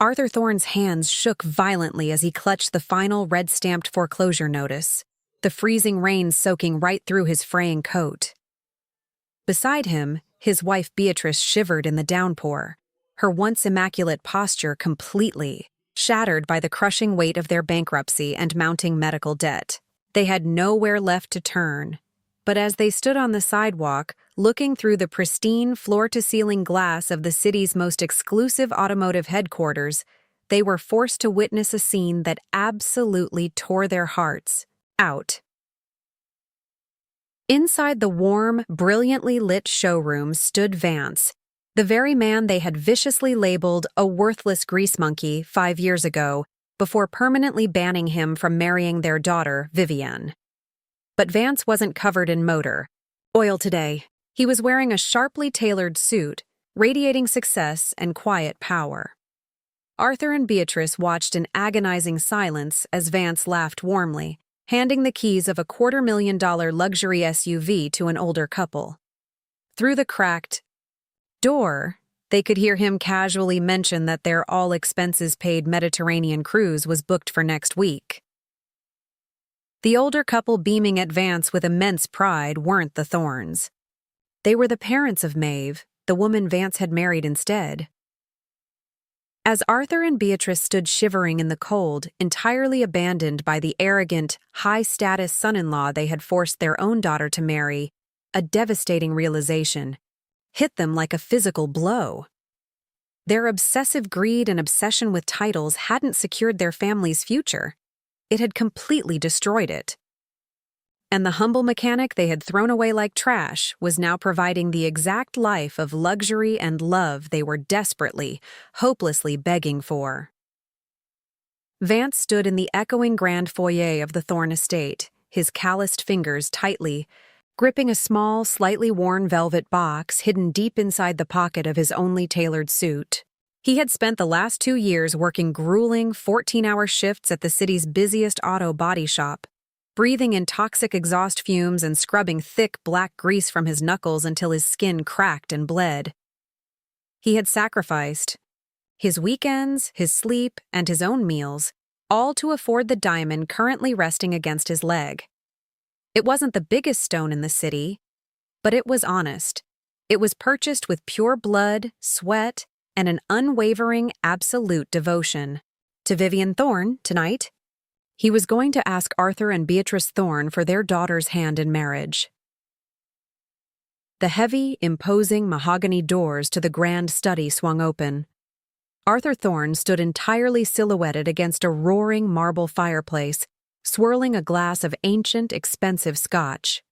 Arthur Thorne's hands shook violently as he clutched the final red-stamped foreclosure notice, the freezing rain soaking right through his fraying coat. Beside him, his wife Beatrice shivered in the downpour, her once immaculate posture completely shattered by the crushing weight of their bankruptcy and mounting medical debt. They had nowhere left to turn. But as they stood on the sidewalk, looking through the pristine floor-to-ceiling glass of the city's most exclusive automotive headquarters, they were forced to witness a scene that absolutely tore their hearts out. Inside the warm, brilliantly lit showroom stood Vance, the very man they had viciously labeled a worthless grease monkey 5 years ago, before permanently banning him from marrying their daughter, Vivienne. But Vance wasn't covered in motor oil today. He was wearing a sharply tailored suit, radiating success and quiet power. Arthur and Beatrice watched in agonizing silence as Vance laughed warmly, handing the keys of a $250,000 luxury SUV to an older couple. Through the cracked door, they could hear him casually mention that their all-expenses-paid Mediterranean cruise was booked for next week. The older couple beaming at Vance with immense pride weren't the Thornes. They were the parents of Maeve, the woman Vance had married instead. As Arthur and Beatrice stood shivering in the cold, entirely abandoned by the arrogant, high-status son-in-law they had forced their own daughter to marry, a devastating realization hit them like a physical blow. Their obsessive greed and obsession with titles hadn't secured their family's future. It had completely destroyed it. And the humble mechanic they had thrown away like trash was now providing the exact life of luxury and love they were desperately, hopelessly begging for. Vance stood in the echoing grand foyer of the Thorne estate, his calloused fingers tightly gripping a small, slightly worn velvet box hidden deep inside the pocket of his only tailored suit. He had spent the last 2 years working grueling 14-hour shifts at the city's busiest auto body shop, breathing in toxic exhaust fumes and scrubbing thick black grease from his knuckles until his skin cracked and bled. He had sacrificed his weekends, his sleep, and his own meals, all to afford the diamond currently resting against his leg. It wasn't the biggest stone in the city, but it was honest. It was purchased with pure blood, sweat, and an unwavering, absolute devotion. To Vivienne Thorne, tonight, he was going to ask Arthur and Beatrice Thorne for their daughter's hand in marriage. The heavy, imposing mahogany doors to the grand study swung open. Arthur Thorne stood entirely silhouetted against a roaring marble fireplace, swirling a glass of ancient, expensive scotch.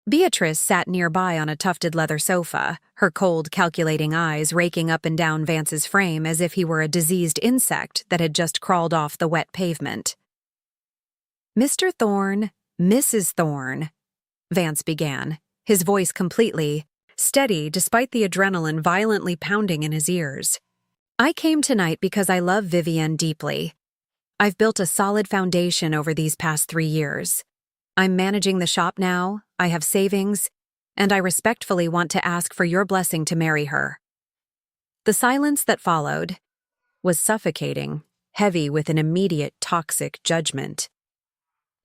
Beatrice sat nearby on a tufted leather sofa, her cold, calculating eyes raking up and down Vance's frame as if he were a diseased insect that had just crawled off the wet pavement. "Mr. Thorne, Mrs. Thorne," Vance began, his voice completely steady despite the adrenaline violently pounding in his ears. "I came tonight because I love Vivienne deeply. I've built a solid foundation over these past 3 years. I'm managing the shop now, I have savings, and I respectfully want to ask for your blessing to marry her." The silence that followed was suffocating, heavy with an immediate toxic judgment.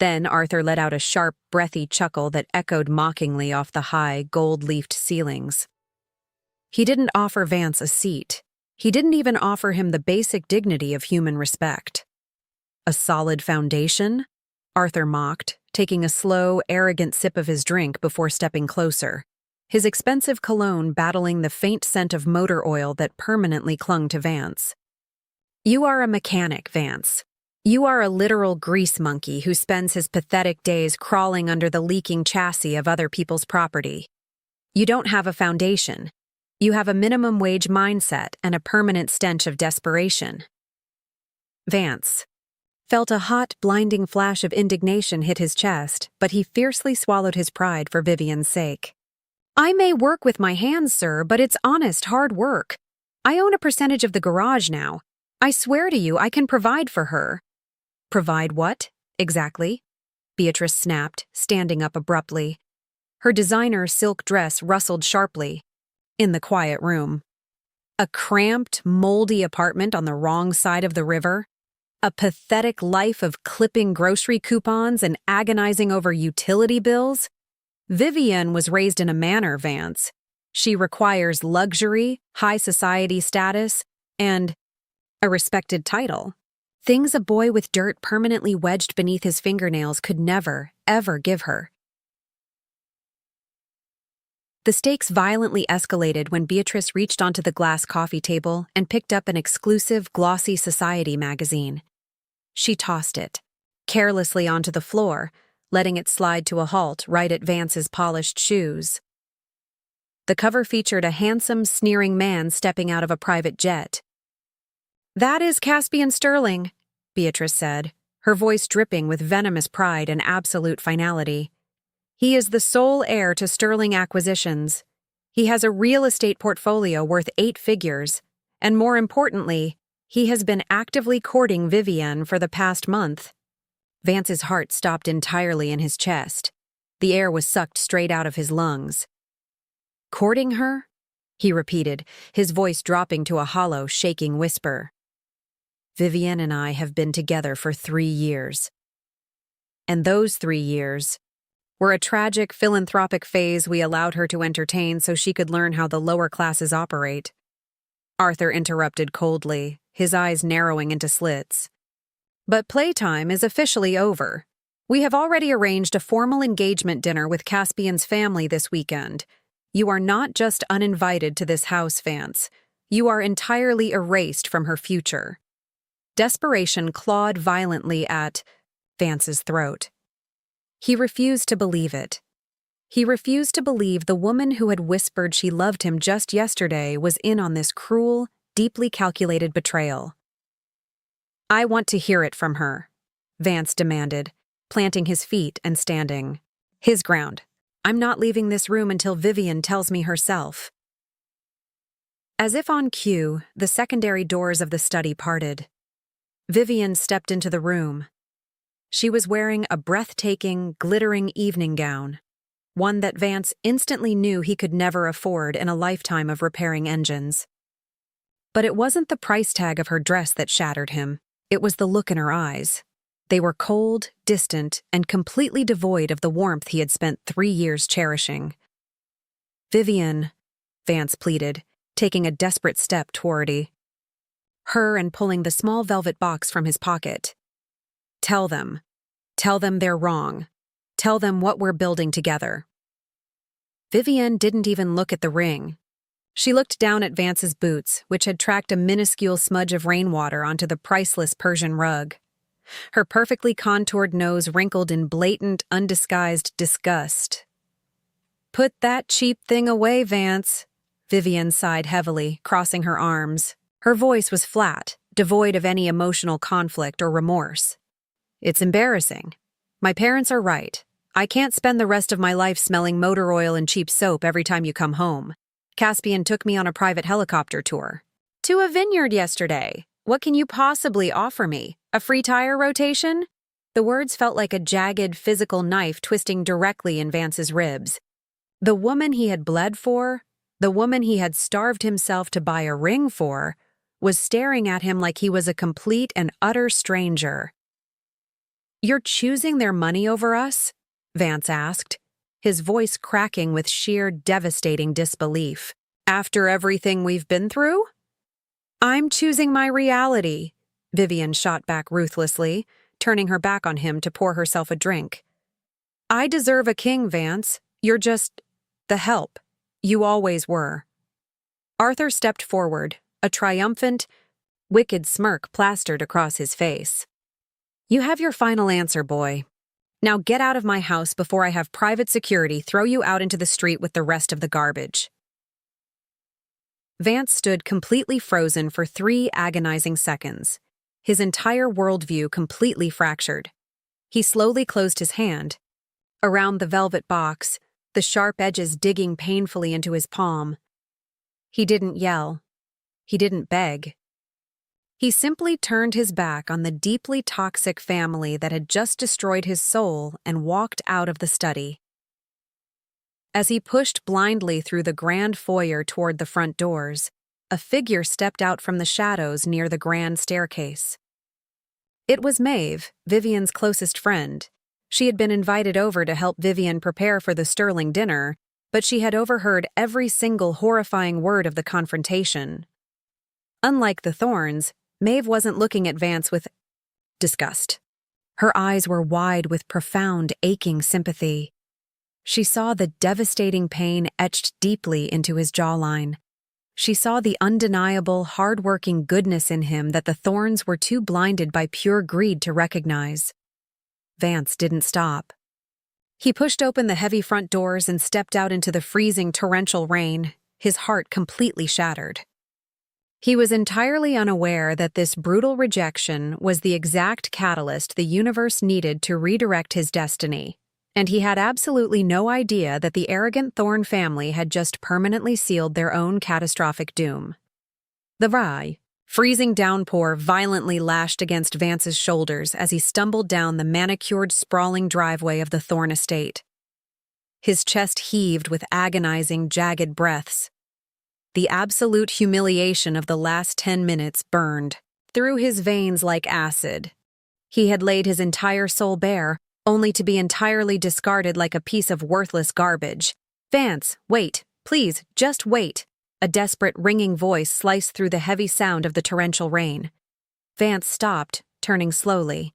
Then Arthur let out a sharp, breathy chuckle that echoed mockingly off the high, gold-leafed ceilings. He didn't offer Vance a seat. He didn't even offer him the basic dignity of human respect. "A solid foundation?" Arthur mocked, taking a slow, arrogant sip of his drink before stepping closer, his expensive cologne battling the faint scent of motor oil that permanently clung to Vance. "You are a mechanic, Vance. You are a literal grease monkey who spends his pathetic days crawling under the leaking chassis of other people's property. You don't have a foundation. You have a minimum wage mindset and a permanent stench of desperation." Vance felt a hot, blinding flash of indignation hit his chest, but he fiercely swallowed his pride for Vivienne's sake. "I may work with my hands, sir, but it's honest, hard work. I own a percentage of the garage now. I swear to you I can provide for her." "Provide what, exactly?" Beatrice snapped, standing up abruptly. Her designer silk dress rustled sharply in the quiet room. A cramped, moldy apartment on the wrong side of the river? A pathetic life of clipping grocery coupons and agonizing over utility bills? Vivian was raised in a manor, Vance. She requires luxury, high society status, and a respected title. Things a boy with dirt permanently wedged beneath his fingernails could never, ever give her. The stakes violently escalated when Beatrice reached onto the glass coffee table and picked up an exclusive, glossy society magazine. She tossed it, carelessly onto the floor, letting it slide to a halt right at Vance's polished shoes. The cover featured a handsome, sneering man stepping out of a private jet. "That is Caspian Sterling," Beatrice said, her voice dripping with venomous pride and absolute finality. "He is the sole heir to Sterling Acquisitions. He has a real estate portfolio worth 8 figures, and more importantly, he has been actively courting Vivienne for the past month." Vance's heart stopped entirely in his chest. The air was sucked straight out of his lungs. "Courting her?" he repeated, his voice dropping to a hollow, shaking whisper. "Vivienne and I have been together for 3 years. And those 3 years were a tragic philanthropic phase we allowed her to entertain so she could learn how the lower classes operate." Arthur interrupted coldly, his eyes narrowing into slits. "But playtime is officially over. We have already arranged a formal engagement dinner with Caspian's family this weekend. You are not just uninvited to this house, Vance. You are entirely erased from her future." Desperation clawed violently at Vance's throat. He refused to believe it. He refused to believe the woman who had whispered she loved him just yesterday was in on this cruel, deeply calculated betrayal. "I want to hear it from her," Vance demanded, planting his feet and standing his ground. "I'm not leaving this room until Vivian tells me herself." As if on cue, the secondary doors of the study parted. Vivian stepped into the room. She was wearing a breathtaking, glittering evening gown, one that Vance instantly knew he could never afford in a lifetime of repairing engines. But it wasn't the price tag of her dress that shattered him, it was the look in her eyes. They were cold, distant, and completely devoid of the warmth he had spent 3 years cherishing. "Vivian," Vance pleaded, taking a desperate step toward her and pulling the small velvet box from his pocket. Tell them they're wrong. Tell them what we're building together." Vivienne didn't even look at the ring. She looked down at Vance's boots, which had tracked a minuscule smudge of rainwater onto the priceless Persian rug. Her perfectly contoured nose wrinkled in blatant, undisguised disgust. "Put that cheap thing away, Vance," Vivienne sighed heavily, crossing her arms. Her voice was flat, devoid of any emotional conflict or remorse. "It's embarrassing. My parents are right. I can't spend the rest of my life smelling motor oil and cheap soap every time you come home. Caspian took me on a private helicopter tour. To a vineyard yesterday. What can you possibly offer me? A free tire rotation?" The words felt like a jagged, physical knife twisting directly in Vance's ribs. The woman he had bled for, the woman he had starved himself to buy a ring for, was staring at him like he was a complete and utter stranger. "You're choosing their money over us?" Vance asked, his voice cracking with sheer devastating disbelief. "After everything we've been through?" "I'm choosing my reality," Vivian shot back ruthlessly, turning her back on him to pour herself a drink. "I deserve a king, Vance. You're just the help. You always were." Arthur stepped forward, a triumphant, wicked smirk plastered across his face. "You have your final answer, boy. Now get out of my house before I have private security throw you out into the street with the rest of the garbage." Vance stood completely frozen for 3 agonizing seconds, his entire worldview completely fractured. He slowly closed his hand. Around the velvet box, the sharp edges digging painfully into his palm. He didn't yell. He didn't beg. He simply turned his back on the deeply toxic family that had just destroyed his soul and walked out of the study. As he pushed blindly through the grand foyer toward the front doors, a figure stepped out from the shadows near the grand staircase. It was Maeve, Vivian's closest friend. She had been invited over to help Vivian prepare for the Sterling dinner, but she had overheard every single horrifying word of the confrontation. Unlike the Thorns, Maeve wasn't looking at Vance with disgust. Her eyes were wide with profound, aching sympathy. She saw the devastating pain etched deeply into his jawline. She saw the undeniable, hard-working goodness in him that the Thorns were too blinded by pure greed to recognize. Vance didn't stop. He pushed open the heavy front doors and stepped out into the freezing torrential rain, his heart completely shattered. He was entirely unaware that this brutal rejection was the exact catalyst the universe needed to redirect his destiny, and he had absolutely no idea that the arrogant Thorn family had just permanently sealed their own catastrophic doom. The freezing downpour violently lashed against Vance's shoulders as he stumbled down the manicured, sprawling driveway of the Thorn estate. His chest heaved with agonizing, jagged breaths. The absolute humiliation of the last 10 minutes burned through his veins like acid. He had laid his entire soul bare, only to be entirely discarded like a piece of worthless garbage. "Vance, wait, please, just wait." A desperate, ringing voice sliced through the heavy sound of the torrential rain. Vance stopped, turning slowly.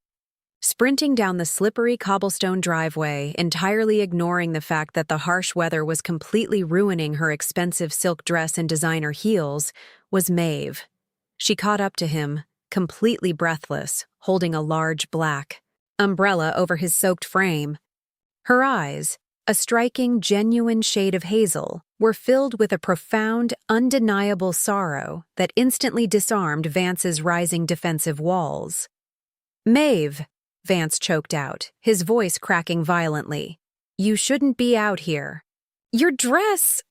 Sprinting down the slippery cobblestone driveway, entirely ignoring the fact that the harsh weather was completely ruining her expensive silk dress and designer heels, was Maeve. She caught up to him, completely breathless, holding a large black umbrella over his soaked frame. Her eyes, a striking, genuine shade of hazel, were filled with a profound, undeniable sorrow that instantly disarmed Vance's rising defensive walls. "Maeve," Vance choked out, his voice cracking violently. "You shouldn't be out here." "Your dress!"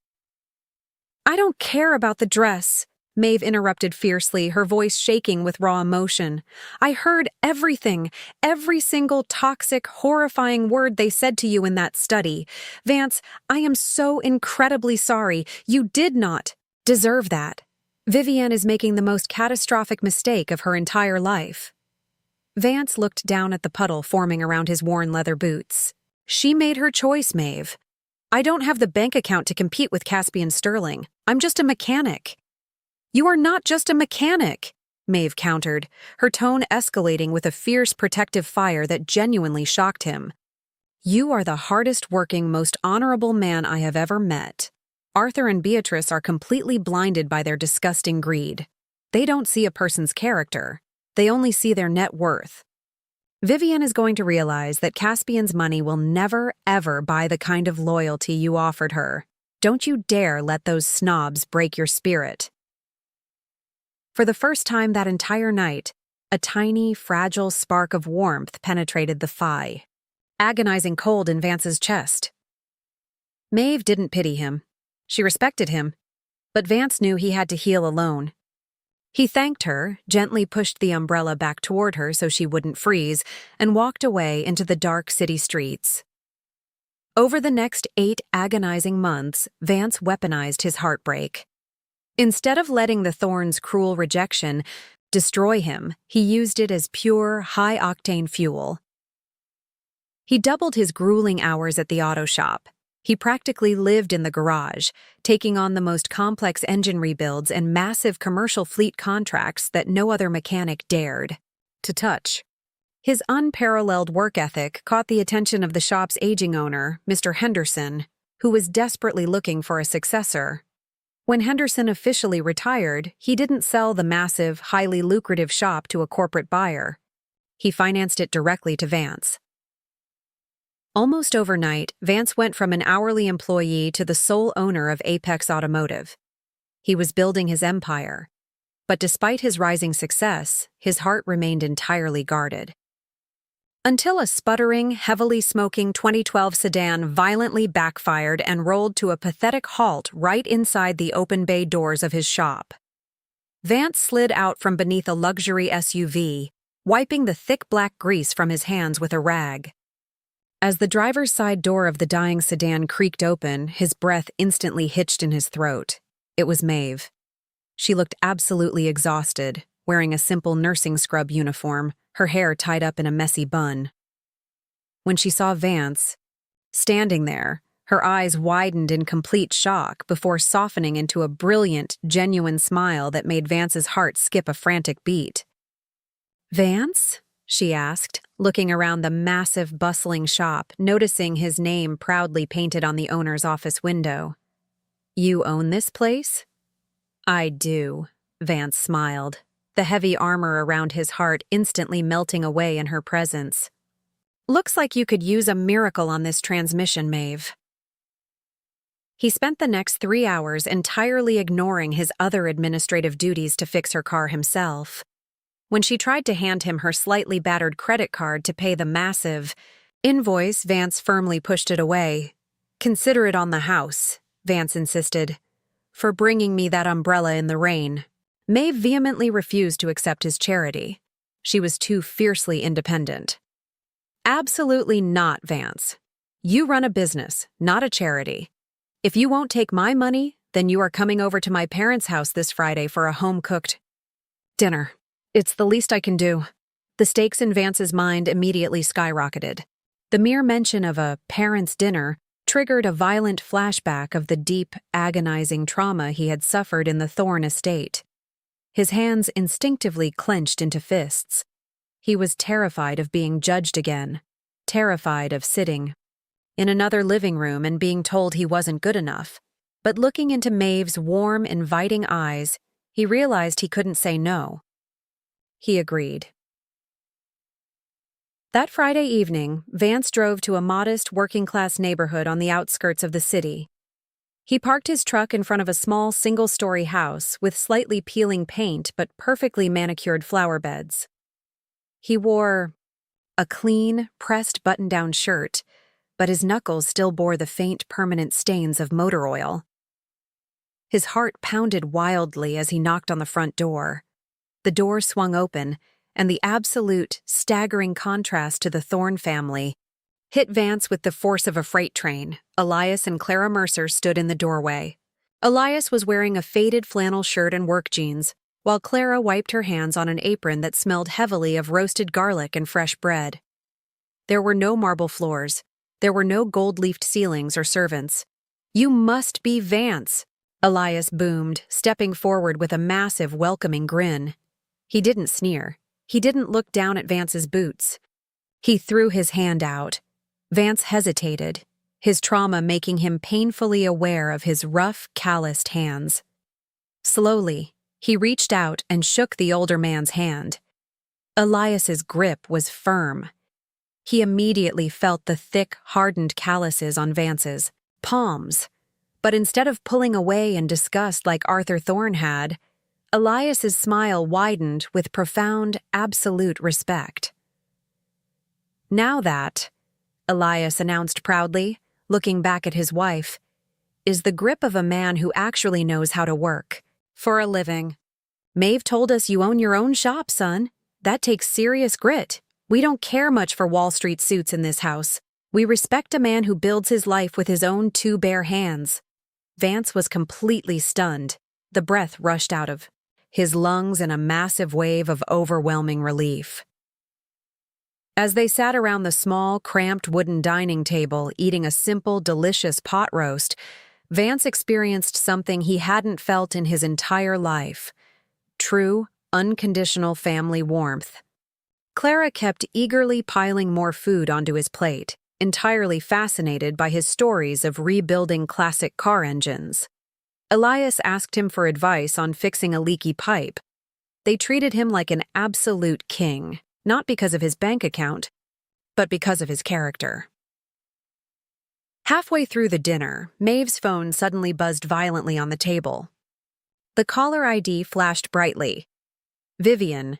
"I don't care about the dress," Maeve interrupted fiercely, her voice shaking with raw emotion. "I heard everything, every single toxic, horrifying word they said to you in that study. Vance, I am so incredibly sorry. You did not deserve that. Vivian is making the most catastrophic mistake of her entire life." Vance looked down at the puddle forming around his worn leather boots. "She made her choice, Maeve. I don't have the bank account to compete with Caspian Sterling. I'm just a mechanic." "You are not just a mechanic," Maeve countered, her tone escalating with a fierce protective fire that genuinely shocked him. "You are the hardest-working, most honorable man I have ever met. Arthur and Beatrice are completely blinded by their disgusting greed. They don't see a person's character. They only see their net worth. Vivian is going to realize that Caspian's money will never, ever buy the kind of loyalty you offered her. Don't you dare let those snobs break your spirit." For the first time that entire night, a tiny, fragile spark of warmth penetrated the thigh, agonizing cold in Vance's chest. Maeve didn't pity him. She respected him, but Vance knew he had to heal alone. He thanked her, gently pushed the umbrella back toward her so she wouldn't freeze, and walked away into the dark city streets. Over the next 8 agonizing months, Vance weaponized his heartbreak. Instead of letting the Thorns' cruel rejection destroy him, he used it as pure, high-octane fuel. He doubled his grueling hours at the auto shop. He practically lived in the garage, taking on the most complex engine rebuilds and massive commercial fleet contracts that no other mechanic dared to touch. His unparalleled work ethic caught the attention of the shop's aging owner, Mr. Henderson, who was desperately looking for a successor. When Henderson officially retired, he didn't sell the massive, highly lucrative shop to a corporate buyer. He financed it directly to Vance. Almost overnight, Vance went from an hourly employee to the sole owner of Apex Automotive. He was building his empire. But despite his rising success, his heart remained entirely guarded. Until a sputtering, heavily smoking 2012 sedan violently backfired and rolled to a pathetic halt right inside the open bay doors of his shop. Vance slid out from beneath a luxury SUV, wiping the thick black grease from his hands with a rag. As the driver's side door of the dying sedan creaked open, his breath instantly hitched in his throat. It was Maeve. She looked absolutely exhausted, wearing a simple nursing scrub uniform, her hair tied up in a messy bun. When she saw Vance, standing there, her eyes widened in complete shock before softening into a brilliant, genuine smile that made Vance's heart skip a frantic beat. "Vance?" she asked, looking around the massive, bustling shop, noticing his name proudly painted on the owner's office window. "You own this place?" "I do," Vance smiled, the heavy armor around his heart instantly melting away in her presence. "Looks like you could use a miracle on this transmission, Maeve." He spent the next 3 hours entirely ignoring his other administrative duties to fix her car himself. When she tried to hand him her slightly battered credit card to pay the massive invoice, Vance firmly pushed it away. "Consider it on the house," Vance insisted, "for bringing me that umbrella in the rain." Maeve vehemently refused to accept his charity. She was too fiercely independent. "Absolutely not, Vance. You run a business, not a charity. If you won't take my money, then you are coming over to my parents' house this Friday for a home-cooked dinner. It's the least I can do." The stakes in Vance's mind immediately skyrocketed. The mere mention of a parents' dinner triggered a violent flashback of the deep, agonizing trauma he had suffered in the Thorne estate. His hands instinctively clenched into fists. He was terrified of being judged again, terrified of sitting in another living room and being told he wasn't good enough. But looking into Maeve's warm, inviting eyes, he realized he couldn't say no. He agreed. That Friday evening, Vance drove to a modest, working-class neighborhood on the outskirts of the city. He parked his truck in front of a small, single-story house with slightly peeling paint but perfectly manicured flower beds. He wore a clean, pressed button-down shirt, but his knuckles still bore the faint, permanent stains of motor oil. His heart pounded wildly as he knocked on the front door. The door swung open, and the absolute, staggering contrast to the Thorne family hit Vance with the force of a freight train. Elias and Clara Mercer stood in the doorway. Elias was wearing a faded flannel shirt and work jeans, while Clara wiped her hands on an apron that smelled heavily of roasted garlic and fresh bread. There were no marble floors. There were no gold-leafed ceilings or servants. "You must be Vance," Elias boomed, stepping forward with a massive, welcoming grin. He didn't sneer. He didn't look down at Vance's boots. He threw his hand out. Vance hesitated, his trauma making him painfully aware of his rough, calloused hands. Slowly, he reached out and shook the older man's hand. Elias's grip was firm. He immediately felt the thick, hardened calluses on Vance's palms. But instead of pulling away in disgust like Arthur Thorne had, Elias's smile widened with profound, absolute respect. "Now that," Elias announced proudly, looking back at his wife, "is the grip of a man who actually knows how to work for a living. Maeve told us you own your own shop, son. That takes serious grit. We don't care much for Wall Street suits in this house. We respect a man who builds his life with his own 2 bare hands." Vance was completely stunned. The breath rushed out of his lungs in a massive wave of overwhelming relief. As they sat around the small, cramped wooden dining table eating a simple, delicious pot roast, Vance experienced something he hadn't felt in his entire life: true, unconditional family warmth. Clara kept eagerly piling more food onto his plate, entirely fascinated by his stories of rebuilding classic car engines. Elias asked him for advice on fixing a leaky pipe. They treated him like an absolute king, not because of his bank account, but because of his character. Halfway through the dinner, Maeve's phone suddenly buzzed violently on the table. The caller ID flashed brightly. Vivian.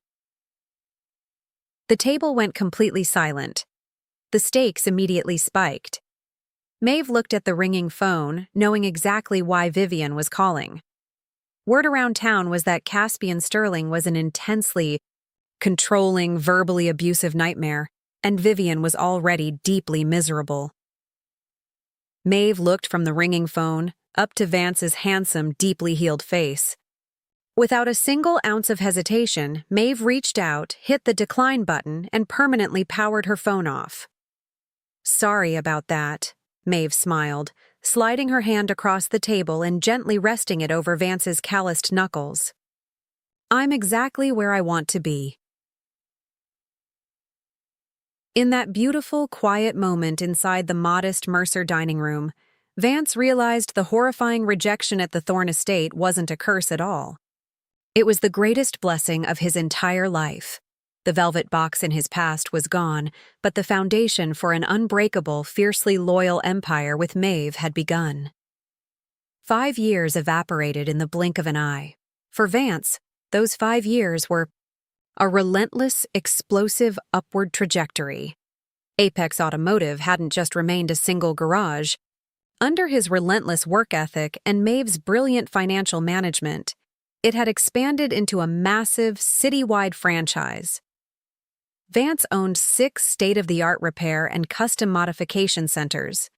The table went completely silent. The stakes immediately spiked. Maeve looked at the ringing phone, knowing exactly why Vivian was calling. Word around town was that Caspian Sterling was an intensely controlling, verbally abusive nightmare, and Vivian was already deeply miserable. Maeve looked from the ringing phone up to Vance's handsome, deeply healed face. Without a single ounce of hesitation, Maeve reached out, hit the decline button, and permanently powered her phone off. "Sorry about that," Maeve smiled, sliding her hand across the table and gently resting it over Vance's calloused knuckles. "I'm exactly where I want to be." In that beautiful, quiet moment inside the modest Mercer dining room, Vance realized the horrifying rejection at the Thorne estate wasn't a curse at all. It was the greatest blessing of his entire life. The velvet box in his past was gone, but the foundation for an unbreakable, fiercely loyal empire with Maeve had begun. 5 years evaporated in the blink of an eye. For Vance, those 5 years were a relentless, explosive upward trajectory. Apex Automotive hadn't just remained a single garage. Under his relentless work ethic and Maeve's brilliant financial management, it had expanded into a massive, citywide franchise. Vance owned 6 state-of-the-art repair and custom modification centers.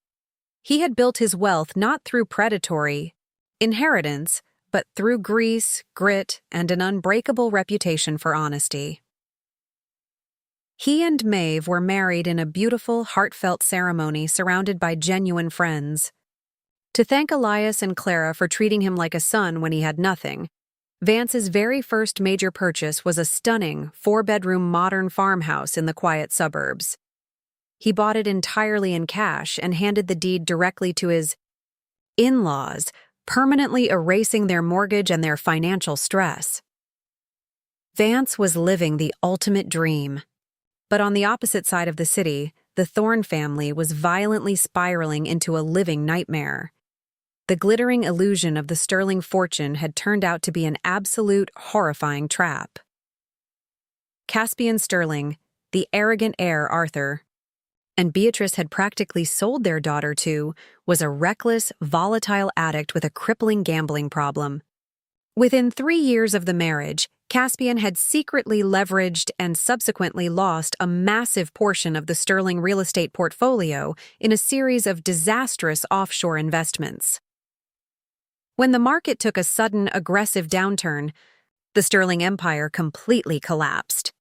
He had built his wealth not through predatory inheritance, but through grease, grit, and an unbreakable reputation for honesty. He and Maeve were married in a beautiful, heartfelt ceremony surrounded by genuine friends. To thank Elias and Clara for treating him like a son when he had nothing, Vance's very first major purchase was a stunning 4-bedroom modern farmhouse in the quiet suburbs. He bought it entirely in cash and handed the deed directly to his in-laws, permanently erasing their mortgage and their financial stress. Vance was living the ultimate dream. But on the opposite side of the city, the Thorne family was violently spiraling into a living nightmare. The glittering illusion of the sterling fortune had turned out to be an absolute, horrifying trap. Caspian Sterling, the arrogant heir Arthur, and Beatrice had practically sold their daughter to, was a reckless, volatile addict with a crippling gambling problem. Within 3 years of the marriage, Caspian had secretly leveraged and subsequently lost a massive portion of the Sterling real estate portfolio in a series of disastrous offshore investments. When the market took a sudden, aggressive downturn, the Sterling empire completely collapsed.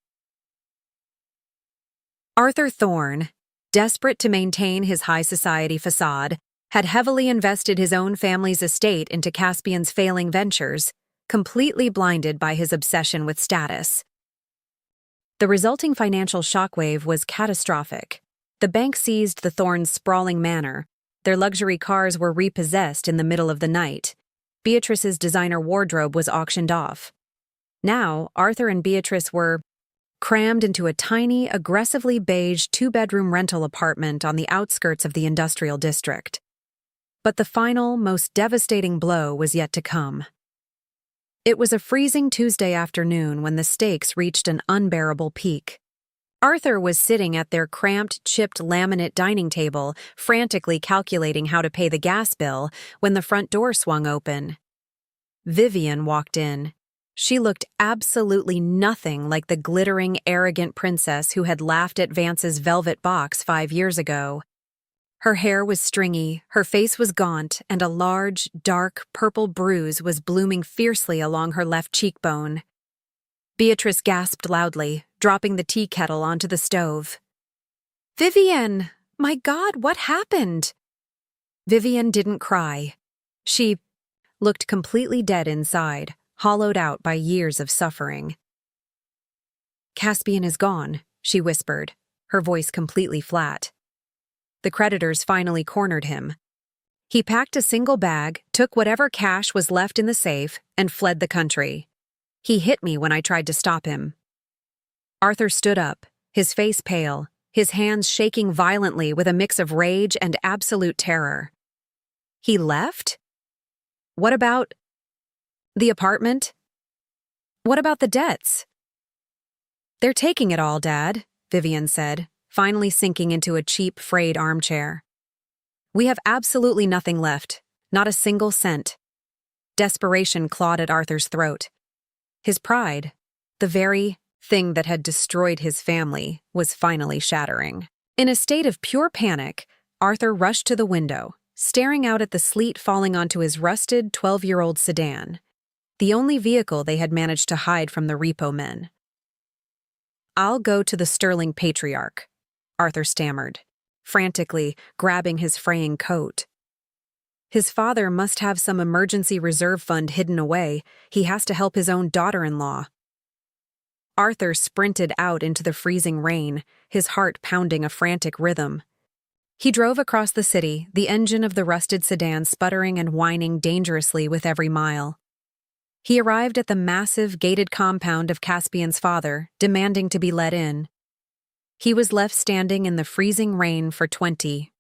Arthur Thorne, desperate to maintain his high society facade, had heavily invested his own family's estate into Caspian's failing ventures, completely blinded by his obsession with status. The resulting financial shockwave was catastrophic. The bank seized the Thornes' sprawling manor. Their luxury cars were repossessed in the middle of the night. Beatrice's designer wardrobe was auctioned off. Now, Arthur and Beatrice were crammed into a tiny, aggressively beige 2-bedroom rental apartment on the outskirts of the industrial district. But the final, most devastating blow was yet to come. It was a freezing Tuesday afternoon when the stakes reached an unbearable peak. Arthur was sitting at their cramped, chipped laminate dining table, frantically calculating how to pay the gas bill, when the front door swung open. Vivian walked in. She looked absolutely nothing like the glittering, arrogant princess who had laughed at Vance's velvet box 5 years ago. Her hair was stringy, her face was gaunt, and a large, dark, purple bruise was blooming fiercely along her left cheekbone. Beatrice gasped loudly, dropping the tea kettle onto the stove. "Vivian! My God, what happened?" Vivian didn't cry. She looked completely dead inside, hollowed out by years of suffering. "Caspian is gone," she whispered, her voice completely flat. The creditors finally cornered him. He packed a single bag, took whatever cash was left in the safe, and fled the country. He hit me when I tried to stop him. Arthur stood up, his face pale, his hands shaking violently with a mix of rage and absolute terror. "He left? What about the apartment? What about the debts?" "They're taking it all, Dad," Vivian said, finally sinking into a cheap, frayed armchair. "We have absolutely nothing left, not a single cent." Desperation clawed at Arthur's throat. His pride, the very thing that had destroyed his family, was finally shattering. In a state of pure panic, Arthur rushed to the window, staring out at the sleet falling onto his rusted 12-year-old sedan. the only vehicle they had managed to hide from the repo men. "I'll go to the Sterling Patriarch," Arthur stammered, frantically grabbing his fraying coat. His father must have some emergency reserve fund hidden away. He has to help his own daughter-in-law. Arthur sprinted out into the freezing rain, his heart pounding a frantic rhythm. He drove across the city, the engine of the rusted sedan sputtering and whining dangerously with every mile. He arrived at the massive, gated compound of Caspian's father, demanding to be let in. He was left standing in the freezing rain for 20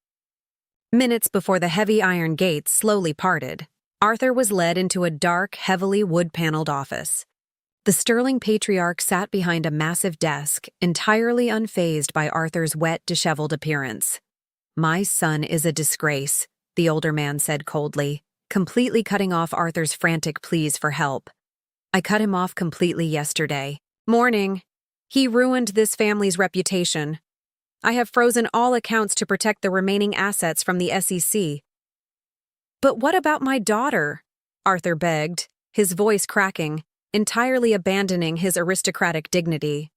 minutes before the heavy iron gates slowly parted. Arthur was led into a dark, heavily wood-paneled office. The Sterling Patriarch sat behind a massive desk, entirely unfazed by Arthur's wet, disheveled appearance. "My son is a disgrace," the older man said coldly, completely cutting off Arthur's frantic pleas for help. "I cut him off completely yesterday morning. He ruined this family's reputation. I have frozen all accounts to protect the remaining assets from the SEC." "But what about my daughter?" Arthur begged, his voice cracking, entirely abandoning his aristocratic dignity.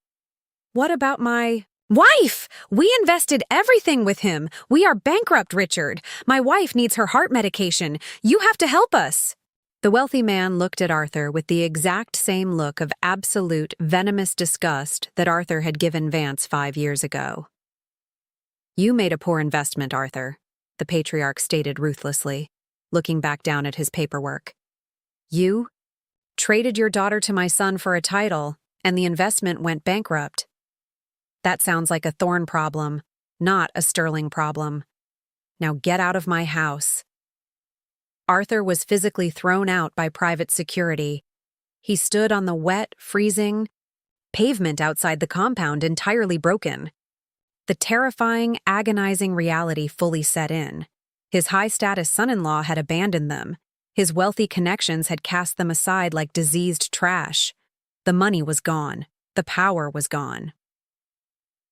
"What about my wife? We invested everything with him. We are bankrupt, Richard. My wife needs her heart medication. You have to help us." The wealthy man looked at Arthur with the exact same look of absolute, venomous disgust that Arthur had given Vance 5 years ago. "You made a poor investment, Arthur," the patriarch stated ruthlessly, looking back down at his paperwork. "You traded your daughter to my son for a title, and the investment went bankrupt. That sounds like a Thorne problem, not a Sterling problem. Now get out of my house." Arthur was physically thrown out by private security. He stood on the wet, freezing pavement outside the compound, entirely broken. The terrifying, agonizing reality fully set in. His high-status son-in-law had abandoned them. His wealthy connections had cast them aside like diseased trash. The money was gone. The power was gone.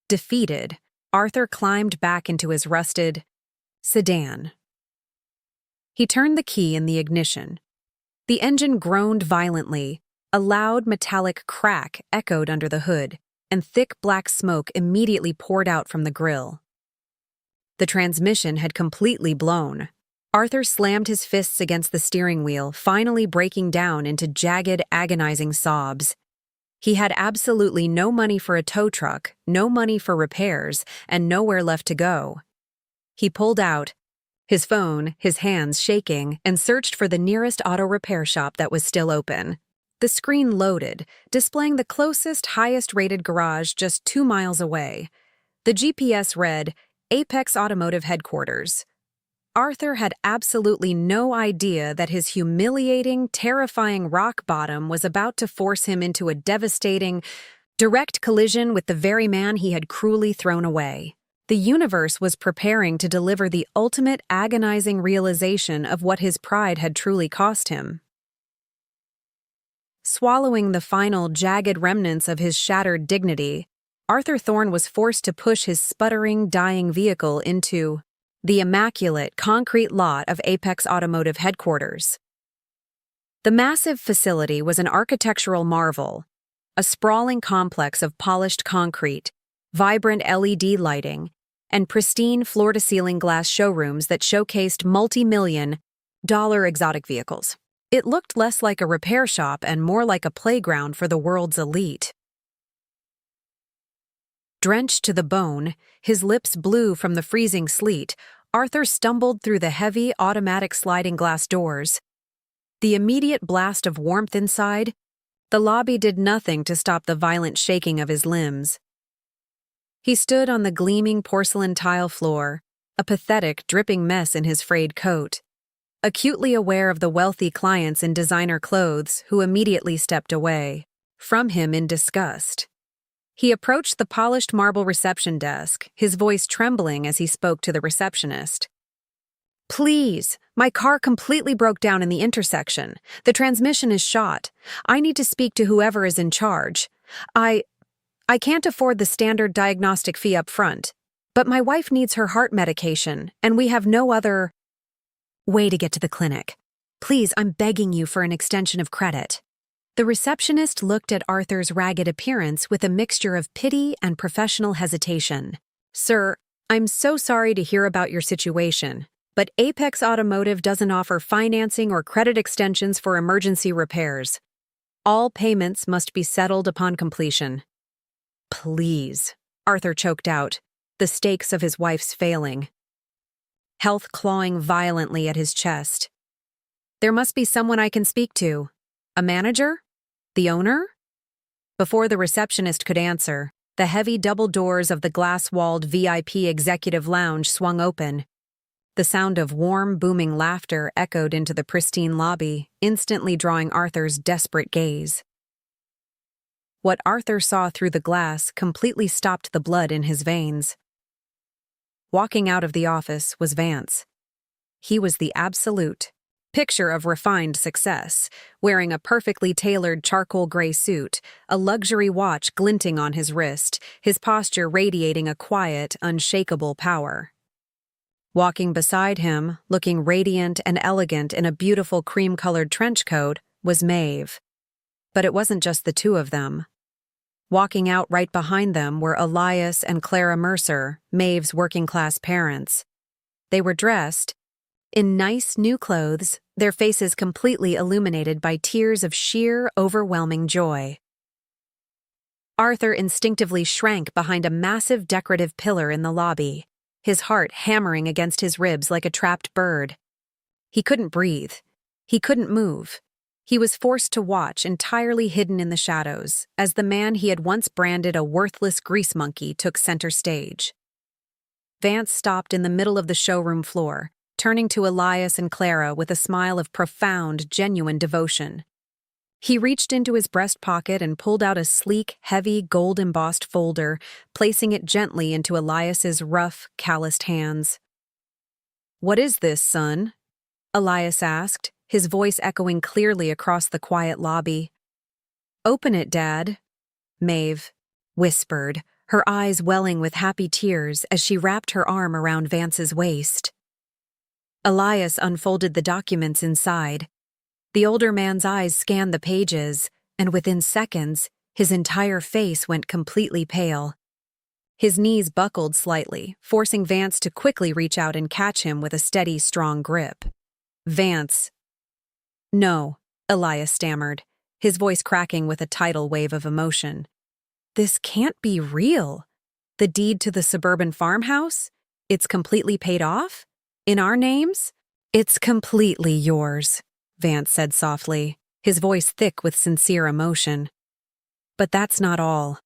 Defeated, Arthur climbed back into his rusted sedan. He turned the key in the ignition. The engine groaned violently. A loud metallic crack echoed under the hood, and thick black smoke immediately poured out from the grille. The transmission had completely blown. Arthur slammed his fists against the steering wheel, finally breaking down into jagged, agonizing sobs. He had absolutely no money for a tow truck, no money for repairs, and nowhere left to go. He pulled out his phone, his hands shaking, and searched for the nearest auto repair shop that was still open. The screen loaded, displaying the closest, highest-rated garage just 2 miles away. The GPS read, "Apex Automotive Headquarters." Arthur had absolutely no idea that his humiliating, terrifying rock bottom was about to force him into a devastating, direct collision with the very man he had cruelly thrown away. The universe was preparing to deliver the ultimate agonizing realization of what his pride had truly cost him. Swallowing the final jagged remnants of his shattered dignity, Arthur Thorne was forced to push his sputtering, dying vehicle into the immaculate concrete lot of Apex Automotive Headquarters. The massive facility was an architectural marvel, a sprawling complex of polished concrete, vibrant LED lighting, and pristine floor-to-ceiling glass showrooms that showcased multi-million-dollar exotic vehicles. It looked less like a repair shop and more like a playground for the world's elite. Drenched to the bone, his lips blue from the freezing sleet, Arthur stumbled through the heavy, automatic sliding glass doors. The immediate blast of warmth inside, the lobby did nothing to stop the violent shaking of his limbs. He stood on the gleaming porcelain tile floor, a pathetic, dripping mess in his frayed coat, acutely aware of the wealthy clients in designer clothes who immediately stepped away from him in disgust. He approached the polished marble reception desk, his voice trembling as he spoke to the receptionist. "Please, my car completely broke down in the intersection. The transmission is shot. I need to speak to whoever is in charge. I can't afford the standard diagnostic fee up front, but my wife needs her heart medication, and we have no other way to get to the clinic." Please, I'm begging you for an extension of credit." The receptionist looked at Arthur's ragged appearance with a mixture of pity and professional hesitation. "Sir, I'm so sorry to hear about your situation, but Apex Automotive doesn't offer financing or credit extensions for emergency repairs. All payments must be settled upon completion." "Please," Arthur choked out, the stakes of his wife's failing, health clawing violently at his chest. "There must be someone I can speak to. A manager? The owner?" Before the receptionist could answer, the heavy double doors of the glass-walled VIP executive lounge swung open. The sound of warm, booming laughter echoed into the pristine lobby, instantly drawing Arthur's desperate gaze. What Arthur saw through the glass completely stopped the blood in his veins. Walking out of the office was Vance. He was the absolute picture of refined success, wearing a perfectly tailored charcoal gray suit, a luxury watch glinting on his wrist, his posture radiating a quiet, unshakable power. Walking beside him, looking radiant and elegant in a beautiful cream-colored trench coat, was Maeve. But it wasn't just the two of them. Walking out right behind them were Elias and Clara Mercer, Maeve's working-class parents. They were dressed in nice new clothes, their faces completely illuminated by tears of sheer, overwhelming joy. Arthur instinctively shrank behind a massive decorative pillar in the lobby, his heart hammering against his ribs like a trapped bird. He couldn't breathe. He couldn't move. He was forced to watch, entirely hidden in the shadows, as the man he had once branded a worthless grease monkey took center stage. Vance stopped in the middle of the showroom floor, turning to Elias and Clara with a smile of profound, genuine devotion. He reached into his breast pocket and pulled out a sleek, heavy, gold-embossed folder, placing it gently into Elias's rough, calloused hands. "What is this, son?" Elias asked, his voice echoing clearly across the quiet lobby. "Open it, Dad," Maeve whispered, her eyes welling with happy tears as she wrapped her arm around Vance's waist. Elias unfolded the documents inside. The older man's eyes scanned the pages, and within seconds, his entire face went completely pale. His knees buckled slightly, forcing Vance to quickly reach out and catch him with a steady, strong grip. "Vance." "No," Elias stammered, his voice cracking with a tidal wave of emotion. "This can't be real. The deed to the suburban farmhouse? It's completely paid off? In our names?" "It's completely yours," Vance said softly, his voice thick with sincere emotion. "But that's not all.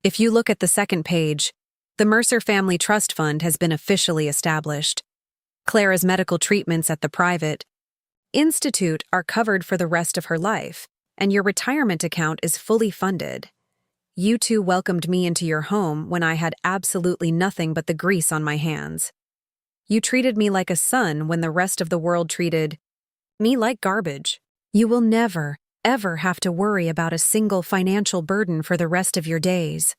If you look at the second page, the Mercer Family Trust Fund has been officially established. Clara's medical treatments at the private institute are covered for the rest of her life, and your retirement account is fully funded. You two welcomed me into your home when I had absolutely nothing but the grease on my hands. You treated me like a son when the rest of the world treated me like garbage. You will never, ever have to worry about a single financial burden for the rest of your days."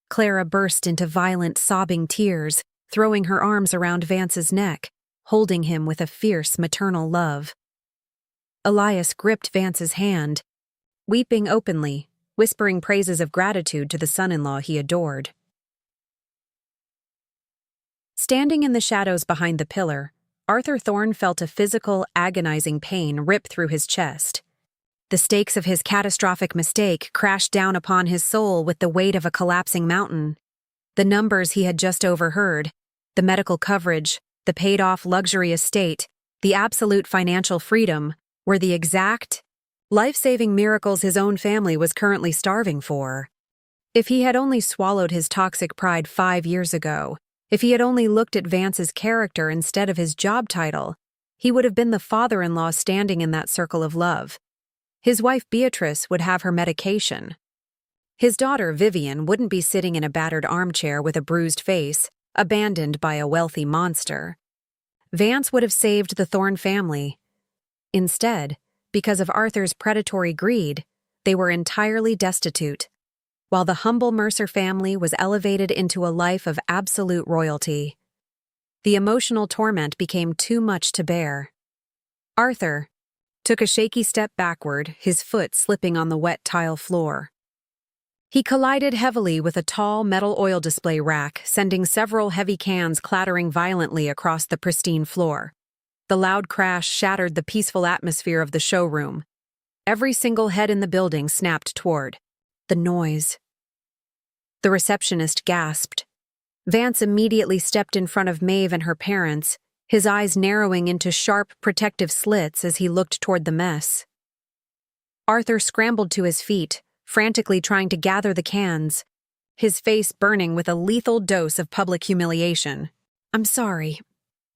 Clara burst into violent, sobbing tears, throwing her arms around Vance's neck, holding him with a fierce maternal love. Elias gripped Vance's hand, weeping openly, whispering praises of gratitude to the son-in-law he adored. Standing in the shadows behind the pillar, Arthur Thorne felt a physical, agonizing pain rip through his chest. The stakes of his catastrophic mistake crashed down upon his soul with the weight of a collapsing mountain. The numbers he had just overheard, the medical coverage, the paid-off luxury estate, the absolute financial freedom, were the exact, life-saving miracles his own family was currently starving for. If he had only swallowed his toxic pride 5 years ago, if he had only looked at Vance's character instead of his job title, he would have been the father-in-law standing in that circle of love. His wife Beatrice would have her medication. His daughter Vivian wouldn't be sitting in a battered armchair with a bruised face, abandoned by a wealthy monster. Vance would have saved the Thorne family. Instead, because of Arthur's predatory greed, they were entirely destitute, while the humble Mercer family was elevated into a life of absolute royalty. The emotional torment became too much to bear. Arthur took a shaky step backward, his foot slipping on the wet tile floor. He collided heavily with a tall metal oil display rack, sending several heavy cans clattering violently across the pristine floor. The loud crash shattered the peaceful atmosphere of the showroom. Every single head in the building snapped toward the noise. The receptionist gasped. Vance immediately stepped in front of Maeve and her parents, his eyes narrowing into sharp, protective slits as he looked toward the mess. Arthur scrambled to his feet, frantically trying to gather the cans, his face burning with a lethal dose of public humiliation. "I'm sorry.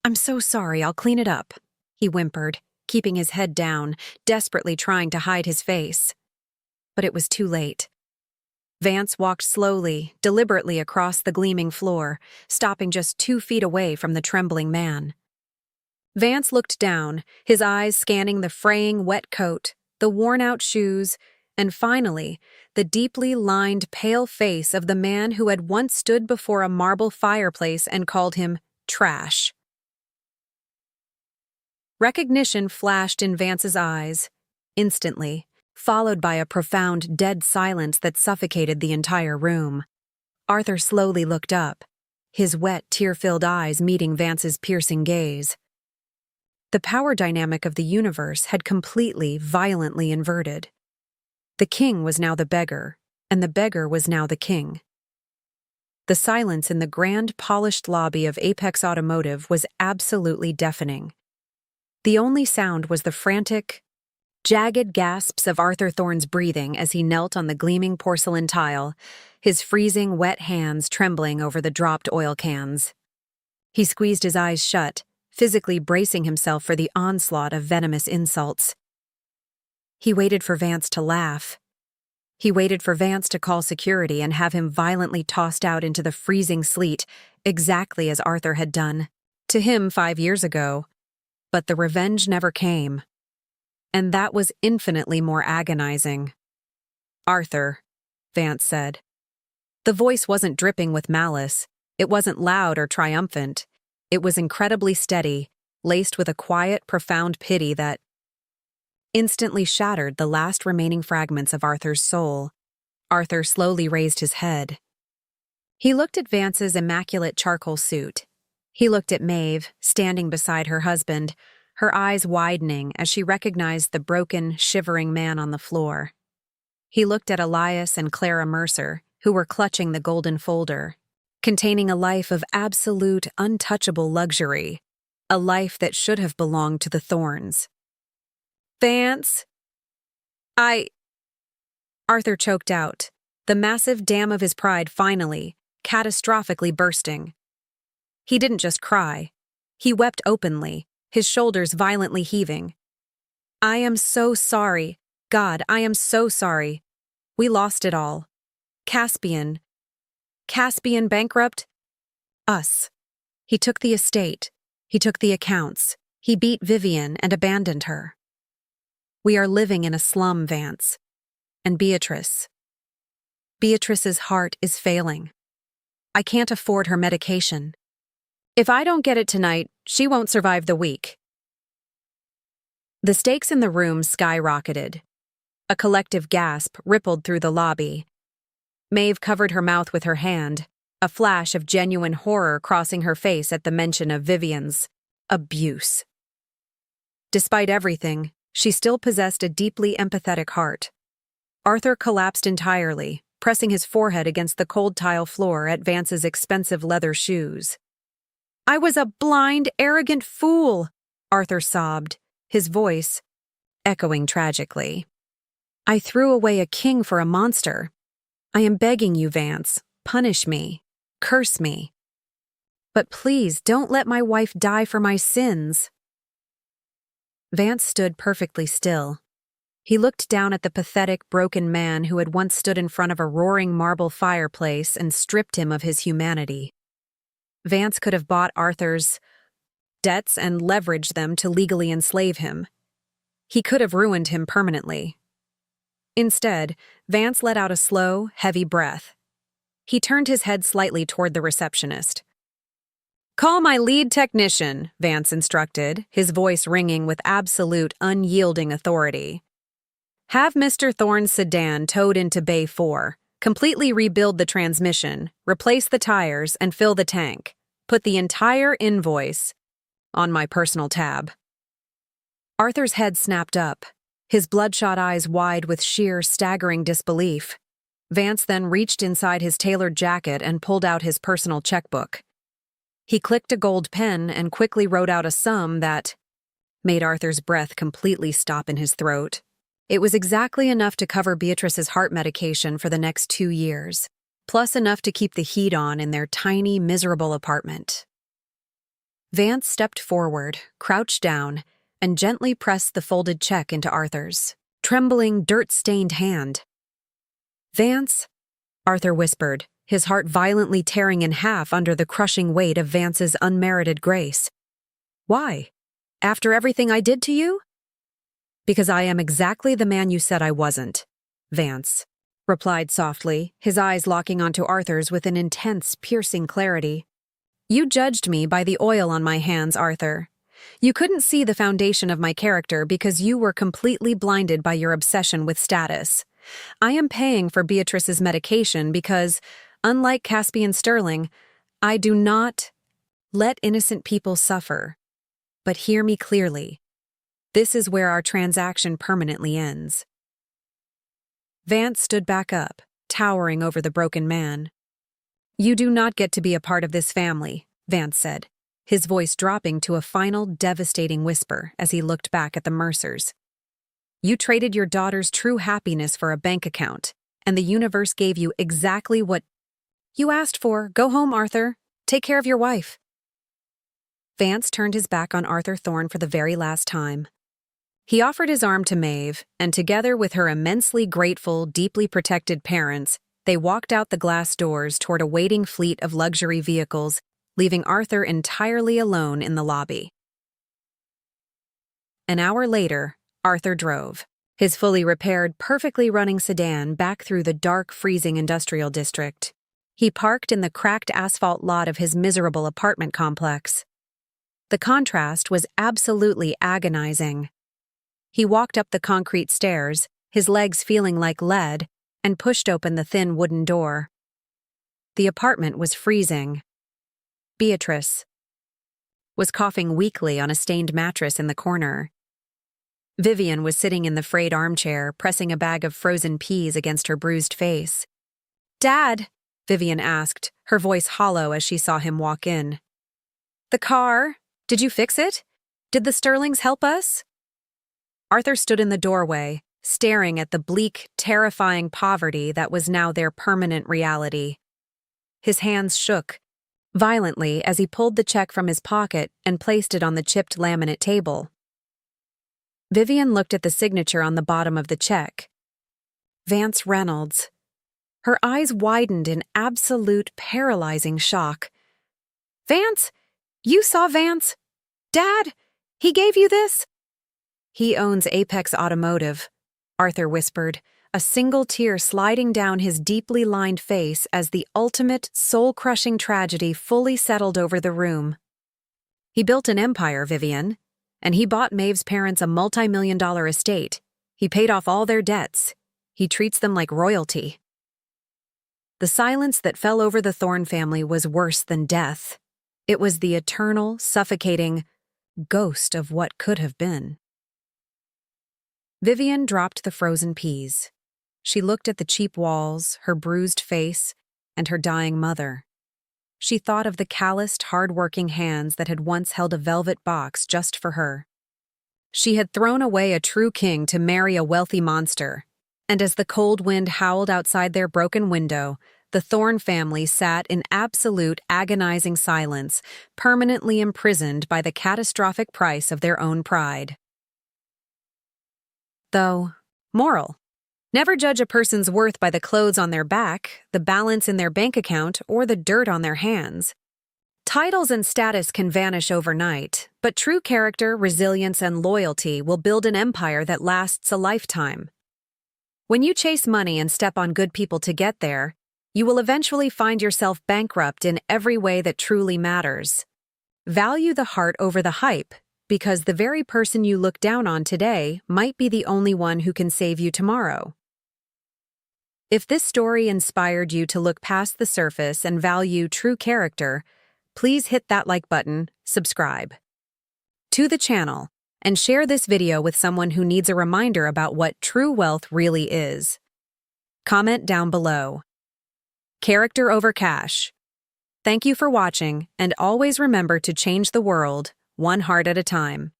I'm so sorry. I'll clean it up," he whimpered, keeping his head down, desperately trying to hide his face. But it was too late. Vance walked slowly, deliberately across the gleaming floor, stopping just 2 feet away from the trembling man. Vance looked down, his eyes scanning the fraying wet coat, the worn-out shoes, and finally, the deeply lined, pale face of the man who had once stood before a marble fireplace and called him trash. Recognition flashed in Vance's eyes, instantly, followed by a profound, dead silence that suffocated the entire room. Arthur slowly looked up, his wet, tear-filled eyes meeting Vance's piercing gaze. The power dynamic of the universe had completely, violently inverted. The king was now the beggar, and the beggar was now the king. The silence in the grand, polished lobby of Apex Automotive was absolutely deafening. The only sound was the frantic, jagged gasps of Arthur Thorne's breathing as he knelt on the gleaming porcelain tile, his freezing, wet hands trembling over the dropped oil cans. He squeezed his eyes shut, physically bracing himself for the onslaught of venomous insults. He waited for Vance to laugh. He waited for Vance to call security and have him violently tossed out into the freezing sleet, exactly as Arthur had done to him 5 years ago. But the revenge never came. And that was infinitely more agonizing. "Arthur," Vance said. The voice wasn't dripping with malice. It wasn't loud or triumphant. It was incredibly steady, laced with a quiet, profound pity that instantly shattered the last remaining fragments of Arthur's soul. Arthur slowly raised his head. He looked at Vance's immaculate charcoal suit. He looked at Maeve, standing beside her husband, her eyes widening as she recognized the broken, shivering man on the floor. He looked at Elias and Clara Mercer, who were clutching the golden folder, containing a life of absolute, untouchable luxury, a life that should have belonged to the Thornes. "Vance, Arthur choked out, the massive dam of his pride finally, catastrophically bursting. He didn't just cry. He wept openly, his shoulders violently heaving. "I am so sorry. God, I am so sorry. We lost it all. Caspian bankrupt? Us. He took the estate. He took the accounts. He beat Vivian and abandoned her. We are living in a slum, Vance. And Beatrice's heart is failing. I can't afford her medication. If I don't get it tonight, she won't survive the week." The stakes in the room skyrocketed. A collective gasp rippled through the lobby. Maeve covered her mouth with her hand, a flash of genuine horror crossing her face at the mention of Vivian's abuse. Despite everything, she still possessed a deeply empathetic heart. Arthur collapsed entirely, pressing his forehead against the cold tile floor at Vance's expensive leather shoes. "I was a blind, arrogant fool," Arthur sobbed, his voice echoing tragically. "I threw away a king for a monster. I am begging you, Vance, punish me, curse me. But please don't let my wife die for my sins." Vance stood perfectly still. He looked down at the pathetic, broken man who had once stood in front of a roaring marble fireplace and stripped him of his humanity. Vance could have bought Arthur's debts and leveraged them to legally enslave him. He could have ruined him permanently. Instead, Vance let out a slow, heavy breath. He turned his head slightly toward the receptionist. Call my lead technician, Vance instructed, his voice ringing with absolute, unyielding authority. Have Mr. Thorne's sedan towed into Bay 4, completely rebuild the transmission, replace the tires, and fill the tank. Put the entire invoice on my personal tab. Arthur's head snapped up, his bloodshot eyes wide with sheer, staggering disbelief. Vance then reached inside his tailored jacket and pulled out his personal checkbook. He clicked a gold pen and quickly wrote out a sum that made Arthur's breath completely stop in his throat. It was exactly enough to cover Beatrice's heart medication for the next 2 years, plus enough to keep the heat on in their tiny, miserable apartment. Vance stepped forward, crouched down, and gently pressed the folded check into Arthur's trembling, dirt-stained hand. Vance, Arthur whispered, his heart violently tearing in half under the crushing weight of Vance's unmerited grace. Why? After everything I did to you? Because I am exactly the man you said I wasn't, Vance replied softly, his eyes locking onto Arthur's with an intense, piercing clarity. You judged me by the oil on my hands, Arthur. You couldn't see the foundation of my character because you were completely blinded by your obsession with status. I am paying for Beatrice's medication because, unlike Caspian Sterling, I do not let innocent people suffer. But hear me clearly. This is where our transaction permanently ends. Vance stood back up, towering over the broken man. You do not get to be a part of this family, Vance said, his voice dropping to a final, devastating whisper as he looked back at the Mercers. You traded your daughter's true happiness for a bank account, and the universe gave you exactly what you asked for. Go home, Arthur. Take care of your wife. Vance turned his back on Arthur Thorne for the very last time. He offered his arm to Maeve, and together with her immensely grateful, deeply protected parents, they walked out the glass doors toward a waiting fleet of luxury vehicles, leaving Arthur entirely alone in the lobby. An hour later, Arthur drove, his fully repaired, perfectly running sedan back through the dark, freezing industrial district. He parked in the cracked asphalt lot of his miserable apartment complex. The contrast was absolutely agonizing. He walked up the concrete stairs, his legs feeling like lead, and pushed open the thin wooden door. The apartment was freezing. Beatrice was coughing weakly on a stained mattress in the corner. Vivian was sitting in the frayed armchair, pressing a bag of frozen peas against her bruised face. Dad, Vivian asked, her voice hollow as she saw him walk in. The car? Did you fix it? Did the Sterlings help us? Arthur stood in the doorway, staring at the bleak, terrifying poverty that was now their permanent reality. His hands shook violently as he pulled the check from his pocket and placed it on the chipped laminate table. Vivian looked at the signature on the bottom of the check. Vance Reynolds. Her eyes widened in absolute, paralyzing shock. Vance? You saw Vance? Dad? He gave you this? He owns Apex Automotive, Arthur whispered, a single tear sliding down his deeply lined face as the ultimate, soul-crushing tragedy fully settled over the room. He built an empire, Vivian, and he bought Maeve's parents a multi-million-dollar estate. He paid off all their debts. He treats them like royalty. The silence that fell over the Thorne family was worse than death. It was the eternal, suffocating ghost of what could have been. Vivian dropped the frozen peas. She looked at the cheap walls, her bruised face, and her dying mother. She thought of the calloused, hard-working hands that had once held a velvet box just for her. She had thrown away a true king to marry a wealthy monster, and as the cold wind howled outside their broken window, the Thorne family sat in absolute, agonizing silence, permanently imprisoned by the catastrophic price of their own pride. Though, moral. Never judge a person's worth by the clothes on their back, the balance in their bank account, or the dirt on their hands. Titles and status can vanish overnight, but true character, resilience, and loyalty will build an empire that lasts a lifetime. When you chase money and step on good people to get there, you will eventually find yourself bankrupt in every way that truly matters. Value the heart over the hype, because the very person you look down on today might be the only one who can save you tomorrow. If this story inspired you to look past the surface and value true character, please hit that like button, subscribe to the channel, and share this video with someone who needs a reminder about what true wealth really is. Comment down below. Character over cash. Thank you for watching, and always remember to change the world, one heart at a time.